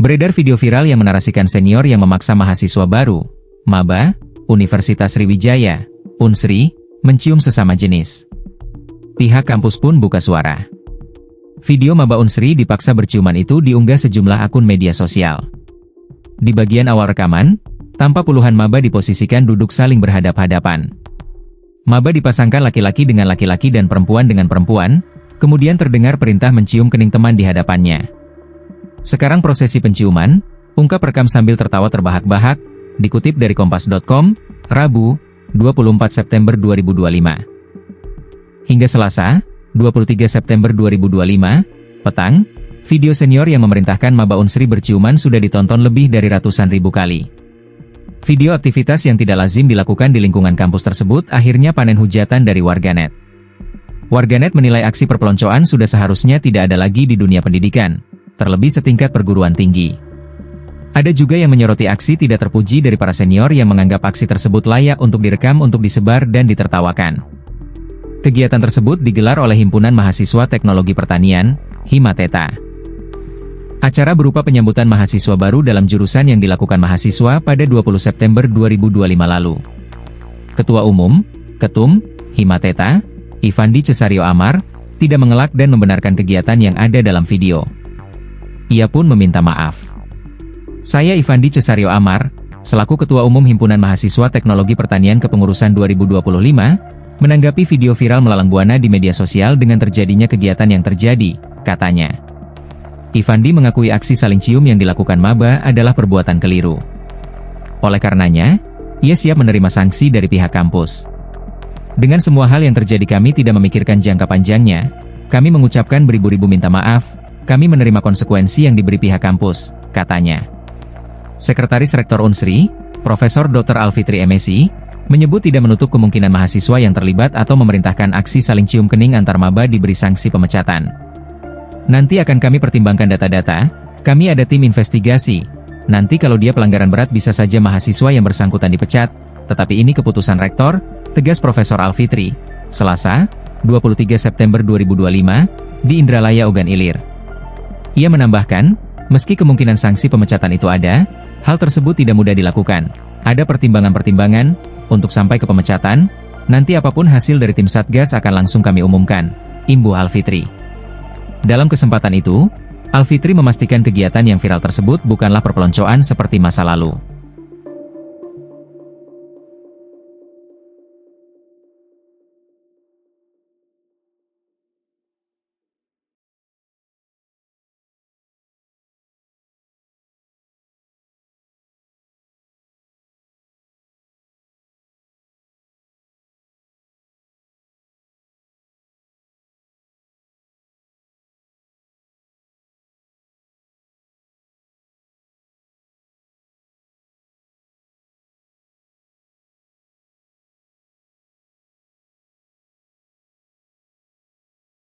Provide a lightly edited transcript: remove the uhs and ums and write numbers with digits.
Beredar video viral yang menarasikan senior yang memaksa mahasiswa baru, maba, Universitas Sriwijaya, Unsri, mencium sesama jenis. Pihak kampus pun buka suara. Video maba Unsri dipaksa berciuman itu diunggah sejumlah akun media sosial. Di bagian awal rekaman, tampak puluhan maba diposisikan duduk saling berhadap-hadapan. Maba dipasangkan laki-laki dengan laki-laki dan perempuan dengan perempuan, kemudian terdengar perintah mencium kening teman di hadapannya. Sekarang prosesi penciuman, ungkap rekam sambil tertawa terbahak-bahak, dikutip dari kompas.com, Rabu, 24 September 2025. Hingga Selasa, 23 September 2025, petang, video senior yang memerintahkan maba Unsri berciuman sudah ditonton lebih dari ratusan ribu kali. Video aktivitas yang tidak lazim dilakukan di lingkungan kampus tersebut akhirnya panen hujatan dari warganet. Warganet menilai aksi perpeloncoan sudah seharusnya tidak ada lagi di dunia pendidikan, terlebih setingkat perguruan tinggi. Ada juga yang menyoroti aksi tidak terpuji dari para senior yang menganggap aksi tersebut layak untuk direkam untuk disebar dan ditertawakan. Kegiatan tersebut digelar oleh Himpunan Mahasiswa Teknologi Pertanian, Himateta. Acara berupa penyambutan mahasiswa baru dalam jurusan yang dilakukan mahasiswa pada 20 September 2025 lalu. Ketua Umum, Ketum, Himateta, Ivandi Cesario Amar, tidak mengelak dan membenarkan kegiatan yang ada dalam video. Ia pun meminta maaf. Saya Ivandi Cesario Amar, selaku Ketua Umum Himpunan Mahasiswa Teknologi Pertanian Kepengurusan 2025, menanggapi video viral melalang buana di media sosial dengan terjadinya kegiatan yang terjadi, katanya. Ivandi mengakui aksi saling cium yang dilakukan maba adalah perbuatan keliru. Oleh karenanya, ia siap menerima sanksi dari pihak kampus. Dengan semua hal yang terjadi kami tidak memikirkan jangka panjangnya, kami mengucapkan beribu-ribu minta maaf, kami menerima konsekuensi yang diberi pihak kampus, katanya. Sekretaris Rektor Unsri, Profesor Dr. Alfitri MSI, menyebut tidak menutup kemungkinan mahasiswa yang terlibat atau memerintahkan aksi saling cium kening antar maba diberi sanksi pemecatan. Nanti akan kami pertimbangkan data-data, kami ada tim investigasi. Nanti kalau dia pelanggaran berat bisa saja mahasiswa yang bersangkutan dipecat, tetapi ini keputusan Rektor, tegas Profesor Alfitri, Selasa, 23 September 2025, di Indralaya Ogan Ilir. Ia menambahkan, meski kemungkinan sanksi pemecatan itu ada, hal tersebut tidak mudah dilakukan. Ada pertimbangan-pertimbangan, untuk sampai ke pemecatan, nanti apapun hasil dari tim Satgas akan langsung kami umumkan, imbuh Alfitri. Dalam kesempatan itu, Alfitri memastikan kegiatan yang viral tersebut bukanlah perpeloncoan seperti masa lalu.